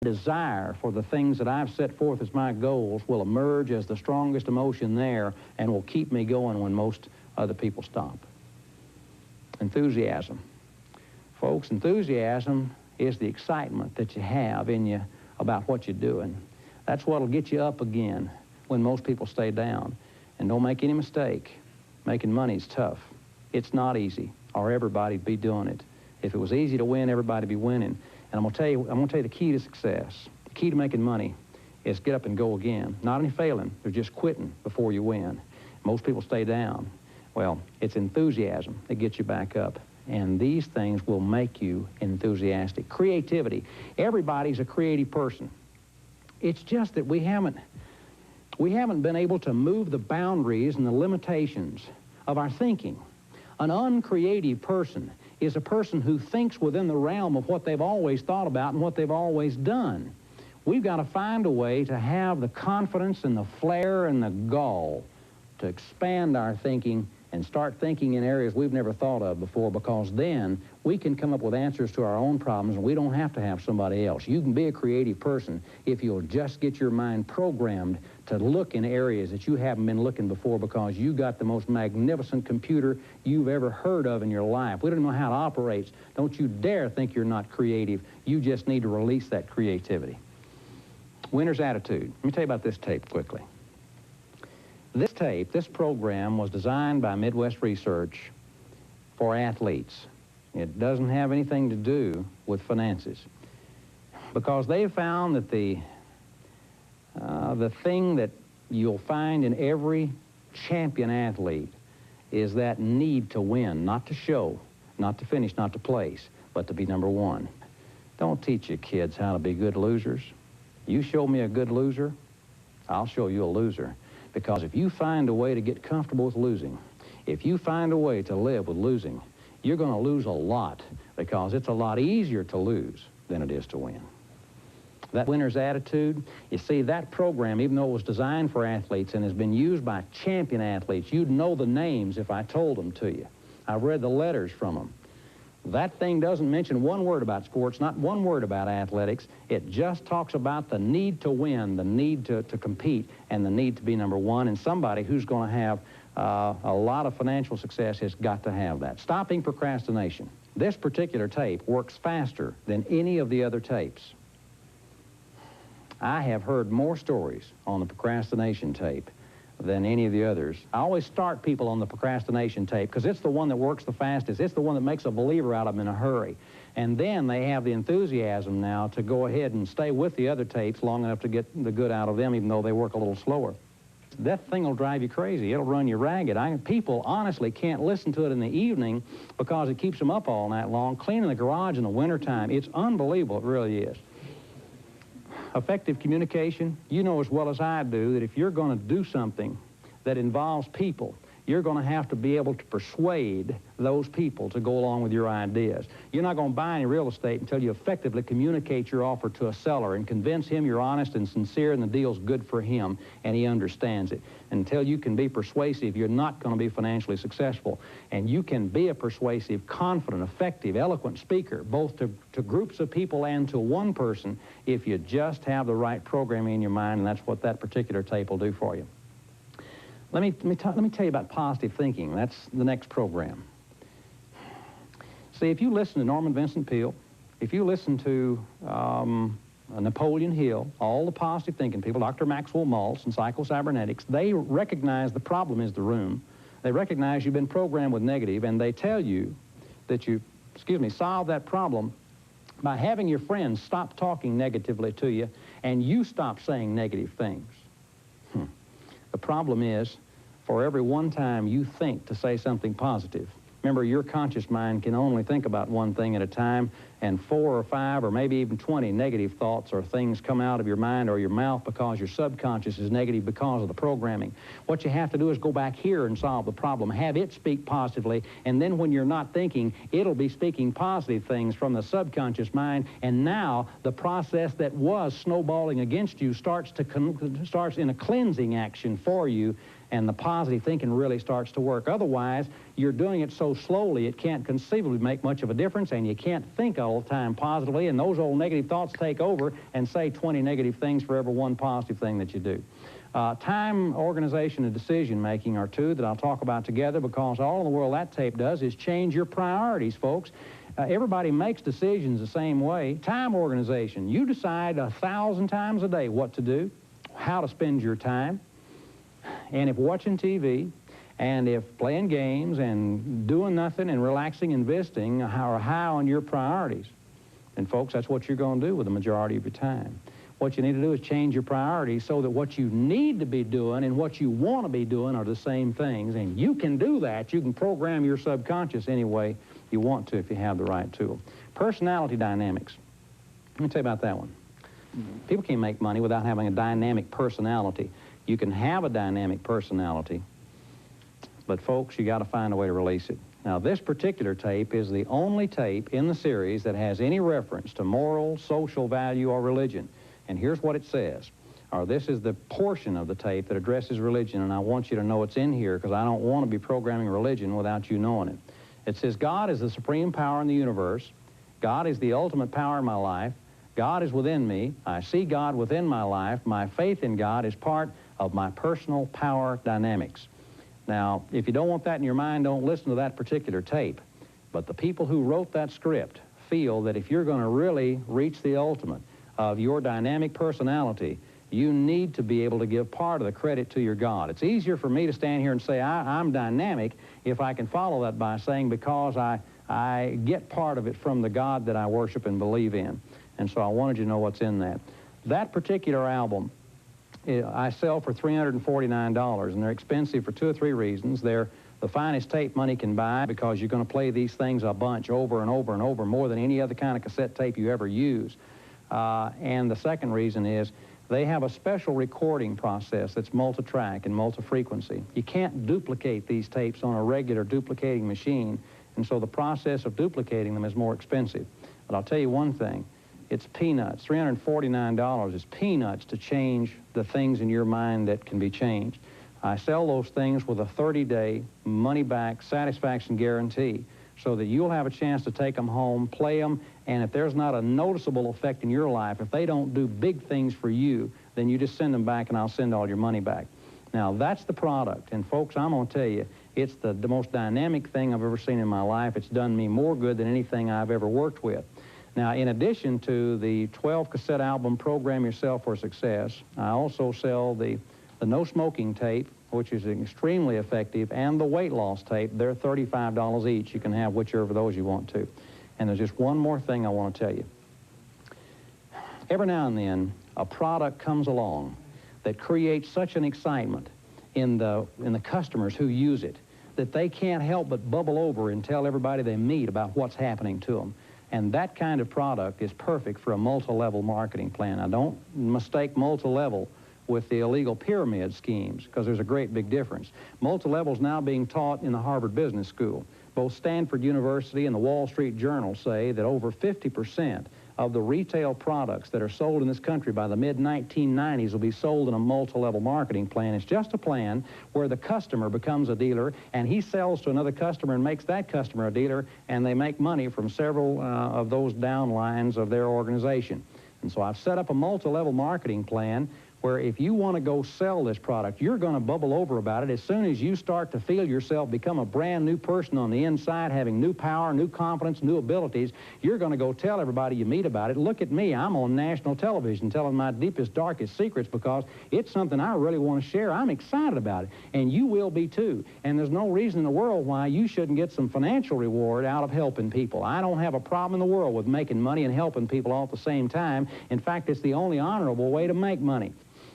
desire for the things that I've set forth as my goals will emerge as the strongest emotion there and will keep me going when most other people stop. Enthusiasm. Folks, enthusiasm is the excitement that you have in you about what you're doing. That's what'll get you up again when most people stay down. And don't make any mistake, making money is tough. It's not easy, or everybody'd be doing it. If it was easy to win, everybody'd be winning. And I'm gonna tell you the key to success, the key to making money is get up and go again. Not any failing, they're just quitting before you win. Most people stay down. Well, it's enthusiasm that gets you back up. And these things will make you enthusiastic. Creativity. Everybody's a creative person. It's just that we haven't been able to move the boundaries and the limitations of our thinking. An uncreative person is a person who thinks within the realm of what they've always thought about and what they've always done. We've got to find a way to have the confidence and the flair and the gall to expand our thinking and start thinking in areas we've never thought of before, because then we can come up with answers to our own problems and we don't have to have somebody else. You can be a creative person if you'll just get your mind programmed to look in areas that you haven't been looking before, because you got the most magnificent computer you've ever heard of in your life. We don't know how it operates. Don't you dare think you're not creative. You just need to release that creativity. Winner's attitude. Let me tell you about this tape quickly. This program was designed by Midwest Research for athletes. It doesn't have anything to do with finances, because they found that the thing that you'll find in every champion athlete is that need to win, not to show, not to finish, not to place, but to be number one. Don't teach your kids how to be good losers. You show me a good loser, I'll show you a loser. Because if you find a way to get comfortable with losing, if you find a way to live with losing, you're going to lose a lot, because it's a lot easier to lose than it is to win. That winner's attitude, you see, that program, even though it was designed for athletes and has been used by champion athletes, you'd know the names if I told them to you. I've read the letters from them. That thing doesn't mention one word about sports, not one word about athletics. It just talks about the need to win, the need to compete, and the need to be number one. And somebody who's going to have a lot of financial success has got to have that. Stopping procrastination. This particular tape works faster than any of the other tapes. I have heard more stories on the procrastination tape than any of the others. I always start people on the procrastination tape because it's the one that works the fastest. It's the one that makes a believer out of them in a hurry. And then they have the enthusiasm now to go ahead and stay with the other tapes long enough to get the good out of them, even though they work a little slower. That thing will drive you crazy. It'll run you ragged. People honestly can't listen to it in the evening because it keeps them up all night long, cleaning the garage in the wintertime. It's unbelievable. It really is. Effective communication. You know as well as I do that if you're going to do something that involves people, you're going to have to be able to persuade those people to go along with your ideas. You're not going to buy any real estate until you effectively communicate your offer to a seller and convince him you're honest and sincere and the deal's good for him and he understands it. Until you can be persuasive, you're not going to be financially successful. And you can be a persuasive, confident, effective, eloquent speaker, both to groups of people and to one person, if you just have the right programming in your mind, and that's what that particular tape will do for you. Let me tell you about positive thinking. That's the next program. See, if you listen to Norman Vincent Peale, if you listen to Napoleon Hill, all the positive thinking people, Dr. Maxwell Maltz and psycho-cybernetics, they recognize the problem is the room. They recognize you've been programmed with negative, and they tell you that you, solve that problem by having your friends stop talking negatively to you and you stop saying negative things. The problem is, for every one time you think to say something positive, remember, your conscious mind can only think about one thing at a time, and 4 or 5 or maybe even 20 negative thoughts or things come out of your mind or your mouth because your subconscious is negative because of the programming. What you have to do is go back here and solve the problem. Have it speak positively, and then when you're not thinking, it'll be speaking positive things from the subconscious mind, and now the process that was snowballing against you starts in a cleansing action for you, and the positive thinking really starts to work. Otherwise, you're doing it so slowly it can't conceivably make much of a difference, and you can't think all the time positively, and those old negative thoughts take over and say 20 negative things for every one positive thing that you do. Time, organization, and decision-making are two that I'll talk about together, because all in the world that tape does is change your priorities, folks. Everybody makes decisions the same way. Time organization, you decide 1,000 times a day what to do, how to spend your time, and if watching TV, and if playing games, and doing nothing, and relaxing and visiting are high on your priorities, then folks, that's what you're going to do with the majority of your time. What you need to do is change your priorities so that what you need to be doing and what you want to be doing are the same things. And you can do that. You can program your subconscious any way you want to if you have the right tool. Personality dynamics. Let me tell you about that one. People can't make money without having a dynamic personality. You can have a dynamic personality, but folks, you got to find a way to release it. Now, this particular tape is the only tape in the series that has any reference to moral, social value, or religion. And here's what it says, or this is the portion of the tape that addresses religion, and I want you to know it's in here because I don't want to be programming religion without you knowing it. It says, God is the supreme power in the universe. God is the ultimate power in my life. God is within me. I see God within my life. My faith in God is part of my personal power dynamics. Now, if you don't want that in your mind, don't listen to that particular tape. But the people who wrote that script feel that if you're going to really reach the ultimate of your dynamic personality, you need to be able to give part of the credit to your God. It's easier for me to stand here and say I'm dynamic if I can follow that by saying because I get part of it from the God that I worship and believe in. And so I wanted you to know what's in that. That particular album, I sell for $349, and they're expensive for 2 or 3 reasons. They're the finest tape money can buy because you're going to play these things a bunch over and over and over, more than any other kind of cassette tape you ever use. And the second reason is they have a special recording process that's multi-track and multi-frequency. You can't duplicate these tapes on a regular duplicating machine, and so the process of duplicating them is more expensive. But I'll tell you one thing, it's peanuts. $349 is peanuts to change the things in your mind that can be changed. I sell those things with a 30-day money-back satisfaction guarantee, so that you'll have a chance to take them home, play them, and if there's not a noticeable effect in your life, if they don't do big things for you, then you just send them back and I'll send all your money back. Now, that's the product, and folks, I'm going to tell you, it's the most dynamic thing I've ever seen in my life. It's done me more good than anything I've ever worked with. Now, in addition to the 12-cassette album, Program Yourself for Success, I also sell the no smoking tape, which is extremely effective, and the weight loss tape. They're $35 each. You can have whichever of those you want to. And there's just one more thing I want to tell you. Every now and then, a product comes along that creates such an excitement in the customers who use it that they can't help but bubble over and tell everybody they meet about what's happening to them. And that kind of product is perfect for a multi-level marketing plan. Now, don't mistake multi-level with the illegal pyramid schemes, because there's a great big difference. Multi-level is now being taught in the Harvard Business School. Both Stanford University and the Wall Street Journal say that over 50% of the retail products that are sold in this country by the mid-1990s will be sold in a multi-level marketing plan. It's just a plan where the customer becomes a dealer, and he sells to another customer and makes that customer a dealer, and they make money from several of those downlines of their organization. And so I've set up a multi-level marketing plan where if you want to go sell this product, you're going to bubble over about it as soon as you start to feel yourself become a brand new person on the inside, having new power, new confidence, new abilities. You're going to go tell everybody you meet about it. Look at me. I'm on national television telling my deepest, darkest secrets because it's something I really want to share. I'm excited about it, and you will be too. And there's no reason in the world why you shouldn't get some financial reward out of helping people. I don't have a problem in the world with making money and helping people all at the same time. In fact, it's the only honorable way to make money.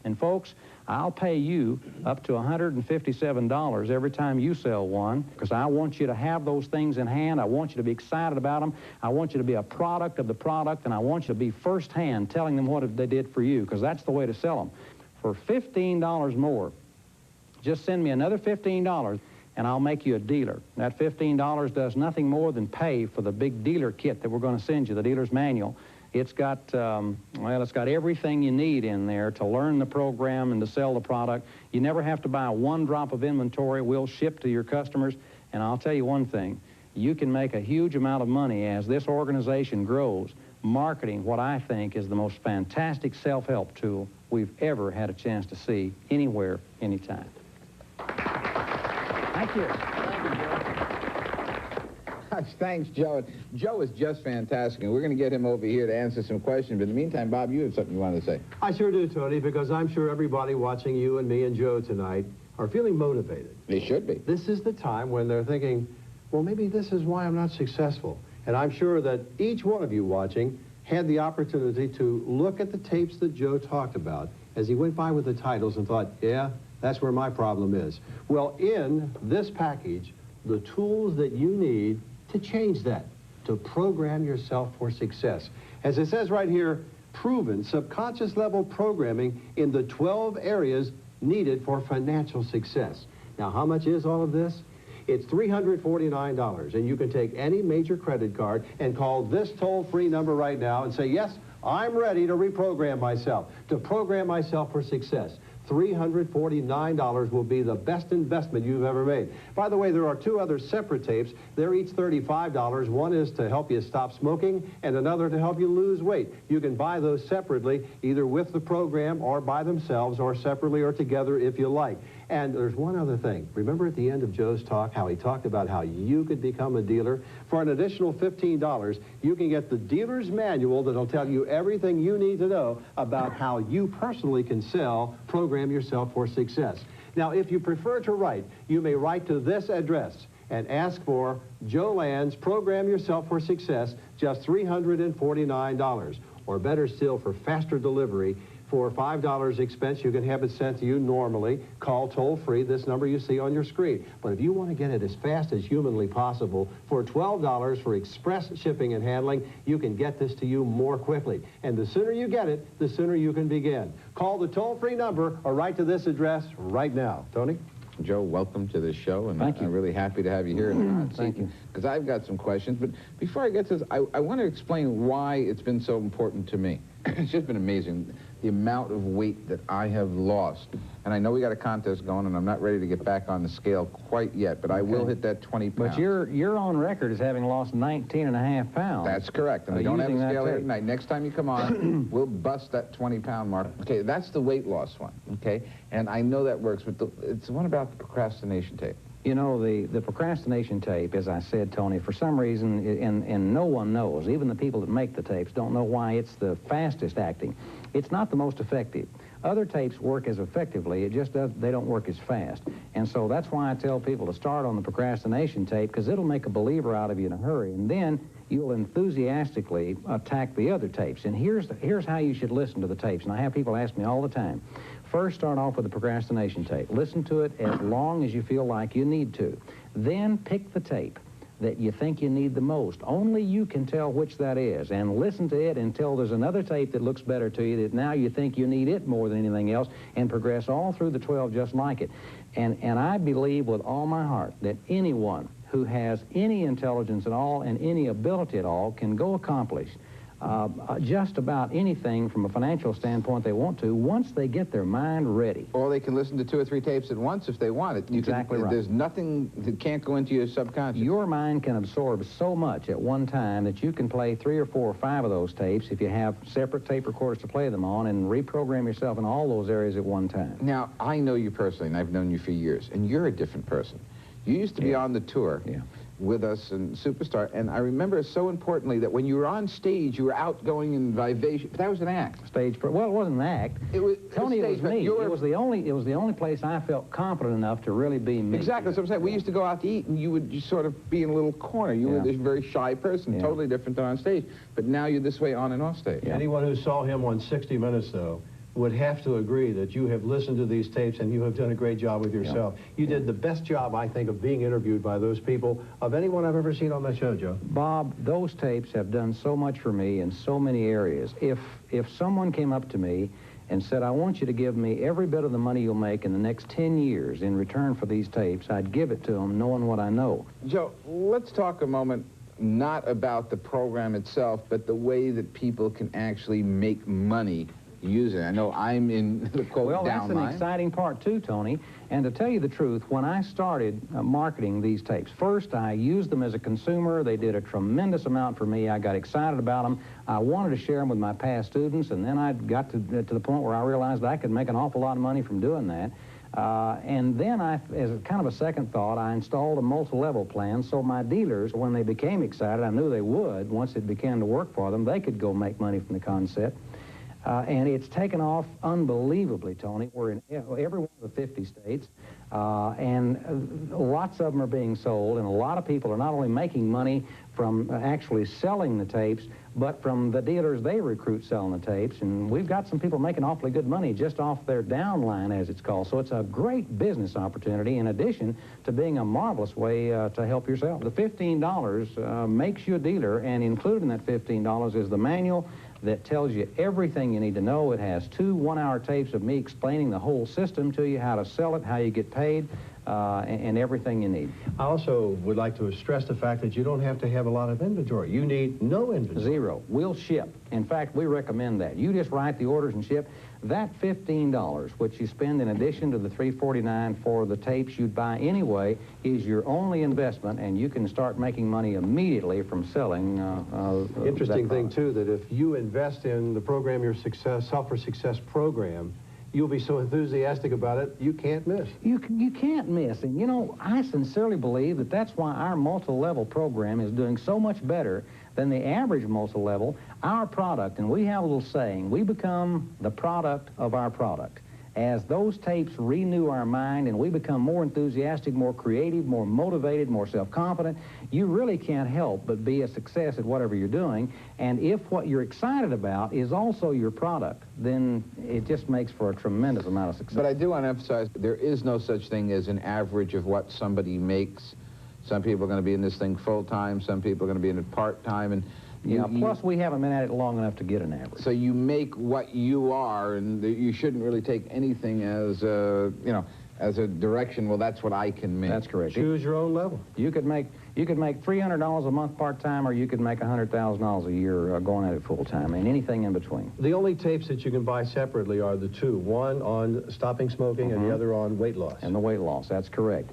And folks, I'll pay you up to $157 every time you sell one, because I want you to have those things in hand. I want you to be excited about them. I want you to be a product of the product, and I want you to be firsthand telling them what they did for you, because that's the way to sell them. For $15 more, just send me another $15, and I'll make you a dealer. That $15 does nothing more than pay for the big dealer kit that we're going to send you, the dealer's manual. It's got, well, it's got everything you need in there to learn the program and to sell the product. You never have to buy one drop of inventory. We'll ship to your customers. And I'll tell you one thing, you can make a huge amount of money as this organization grows, marketing what I think is the most fantastic self-help tool we've ever had a chance to see anywhere, anytime. Thank you. Thanks, Joe. Joe is just fantastic, and we're going to get him over here to answer some questions. But in the meantime, Bob, you have something you wanted to say. I sure do, Tony, because I'm sure everybody watching you and me and Joe tonight are feeling motivated. They should be. This is the time when they're thinking, well, maybe this is why I'm not successful. And I'm sure that each one of you watching had the opportunity to look at the tapes that Joe talked about as he went by with the titles and thought, yeah, that's where my problem is. Well, in this package, the tools that you need to change that, to program yourself for success. As it says right here, proven subconscious level programming in the 12 areas needed for financial success. Now, how much is all of this? It's $349, and you can take any major credit card and call this toll-free number right now and say, yes, I'm ready to reprogram myself, to program myself for success. $349 will be the best investment you've ever made. By the way, there are two other separate tapes. They're each $35. One is to help you stop smoking and another to help you lose weight. You can buy those separately, either with the program or by themselves or separately or together if you like. And there's one other thing. Remember at the end of Joe's talk how he talked about how you could become a dealer? For an additional $15, you can get the dealer's manual that'll tell you everything you need to know about how you personally can sell, program yourself for success. Now, if you prefer to write, you may write to this address and ask for Joe Land's Program Yourself for Success, just $349. Or better still, for faster delivery, for $5 expense, you can have it sent to you normally. Call toll-free, this number you see on your screen. But if you want to get it as fast as humanly possible, for $12 for express shipping and handling, you can get this to you more quickly. And the sooner you get it, the sooner you can begin. Call the toll-free number or write to this address right now. Tony? Joe, welcome to the show, and Thank you. I'm really happy to have you here. Thank you. Because I've got some questions, but before I get to this, I want to explain why it's been so important to me. It's just been amazing, the amount of weight that I have lost. And I know we got a contest going, and I'm not ready to get back on the scale quite yet, but I will hit that 20 pounds. But you're on record as having lost 19.5 pounds. That's correct, and we don't have a scale here tonight. Next time you come on, we'll bust that 20-pound mark. Okay, that's the weight loss one, okay? And I know that works, but it's one about the procrastination tape. You know, the procrastination tape, as I said, Tony, for some reason, and no one knows, even the people that make the tapes don't know why it's the fastest acting. It's not the most effective. Other tapes work as effectively, they don't work as fast. And so that's why I tell people to start on the procrastination tape, because it'll make a believer out of you in a hurry. And then you'll enthusiastically attack the other tapes. And here's how you should listen to the tapes. And I have people ask me all the time. First, start off with the procrastination tape. Listen to it as long as you feel like you need to. Then pick the tape that you think you need the most. Only you can tell which that is. And listen to it until there's another tape that looks better to you, that now you think you need it more than anything else, and progress all through the 12 just like it. And I believe with all my heart that anyone who has any intelligence at all and any ability at all can go accomplish just about anything from a financial standpoint they want to, once they get their mind ready. Or they can listen to 2 or 3 tapes at once if they want it. Exactly right. There's nothing that can't go into your subconscious. Your mind can absorb so much at one time that you can play 3 or 4 or 5 of those tapes if you have separate tape recorders to play them on, and reprogram yourself in all those areas at one time. Now, I know you personally, and I've known you for years, and you're a different person. You used to be on the tour with us and Superstar, and I remember so importantly that when you were on stage, you were outgoing and vivacious. But that was an act. Well, it wasn't an act. Tony, it was me. It was the only place I felt confident enough to really be me. Exactly. That's what I'm saying. We used to go out to eat, and you would just sort of be in a little corner. You were this very shy person, totally different than on stage. But now you're this way on and off stage. Anyone who saw him on 60 Minutes, though, would have to agree that you have listened to these tapes and you have done a great job with yourself. You did the best job, I think, of being interviewed by those people of anyone I've ever seen on that show, Joe. Bob, those tapes have done so much for me in so many areas. If someone came up to me and said, I want you to give me every bit of the money you'll make in the next 10 years in return for these tapes, I'd give it to them knowing what I know. Joe, let's talk a moment not about the program itself, but the way that people can actually make money using it. I know I'm in the quote Well, that's downline. an exciting part too, Tony. And to tell you the truth, when I started marketing these tapes, first I used them as a consumer. They did a tremendous amount for me. I got excited about them. I wanted to share them with my past students, and then I got to the point where I realized I could make an awful lot of money from doing that. And then as a kind of a second thought, I installed a multi-level plan so my dealers, when they became excited, I knew they would, once it began to work for them, they could go make money from the concept. And it's taken off unbelievably, Tony. We're in every one of the 50 states, and lots of them are being sold, and a lot of people are not only making money from actually selling the tapes, but from the dealers they recruit selling the tapes. And we've got some people making awfully good money just off their downline, as it's called. So it's a great business opportunity in addition to being a marvelous way to help yourself. The $15 makes you a dealer, and included in that $15 is the manual that tells you everything you need to know. It has 2 one-hour tapes of me explaining the whole system to you, how to sell it, how you get paid, and everything you need. I also would like to stress the fact that you don't have to have a lot of inventory. You need no inventory. Zero. We'll ship. In fact, we recommend that. You just write the orders and ship. That $15, which you spend in addition to the $349 for the tapes you'd buy anyway, is your only investment, and you can start making money immediately from selling. Interesting thing, too, that if you invest in the program, your Sell for Success program, you'll be so enthusiastic about it, you can't miss. You can't miss. And, you know, I sincerely believe that that's why our multi-level program is doing so much better than the average multi-level. Our product, and we have a little saying, we become the product of our product. As those tapes renew our mind and we become more enthusiastic, more creative, more motivated, more self-confident, you really can't help but be a success at whatever you're doing. And if what you're excited about is also your product, then it just makes for a tremendous amount of success. But I do want to emphasize, there is no such thing as an average of what somebody makes. Some people are going to be in this thing full-time, some people are going to be in it part-time, and plus we haven't been at it long enough to get an average. So you make what you are, and you shouldn't really take anything as as a direction. Well, that's what I can make. That's correct. Choose your own level. You could make $300 a month part-time, or you could make $100,000 a year going at it full-time, and anything in between. The only tapes that you can buy separately are the 2, one on stopping smoking and the other on weight loss. And the weight loss, that's correct.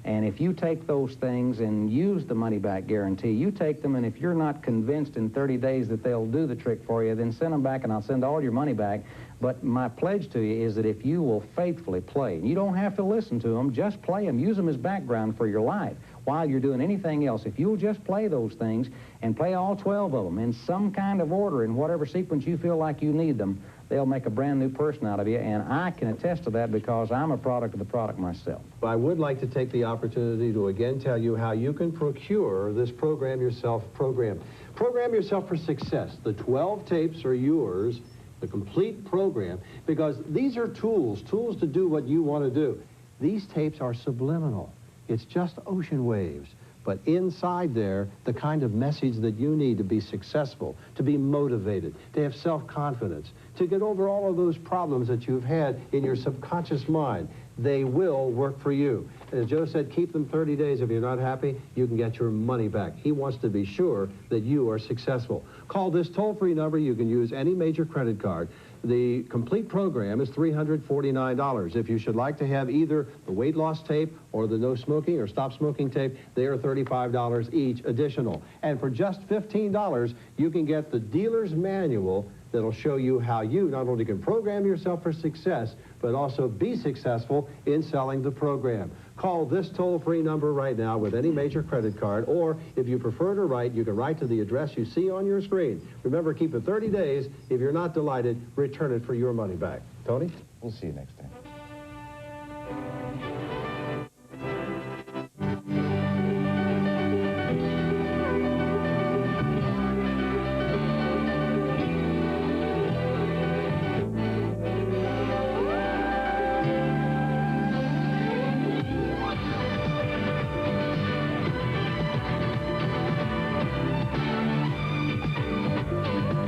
And if you take those things and use the money-back guarantee, you take them, and if you're not convinced in 30 days that they'll do the trick for you, then send them back, and I'll send all your money back. But my pledge to you is that if you will faithfully play, and you don't have to listen to them, just play them, use them as background for your life while you're doing anything else. If you'll just play those things and play all 12 of them in some kind of order, in whatever sequence you feel like you need them, they'll make a brand new person out of you, and I can attest to that because I'm a product of the product myself. I would like to take the opportunity to again tell you how you can procure this Program Yourself program. Program Yourself for Success. The 12 tapes are yours, the complete program, because these are tools to do what you want to do. These tapes are subliminal. It's just ocean waves. But inside there, the kind of message that you need to be successful, to be motivated, to have self-confidence, to get over all of those problems that you've had in your subconscious mind. They will work for you. And as Joe said, keep them 30 days. If you're not happy, you can get your money back. He wants to be sure that you are successful. Call this toll-free number. You can use any major credit card. The complete program is $349. If you should like to have either the weight loss tape or the no smoking or stop smoking tape, they are $35 each additional. And for just $15, you can get the dealer's manual that'll show you how you not only can program yourself for success, but also be successful in selling the program. Call this toll-free number right now with any major credit card, or if you prefer to write, you can write to the address you see on your screen. Remember, keep it 30 days. If you're not delighted, return it for your money back. Tony? We'll see you next time.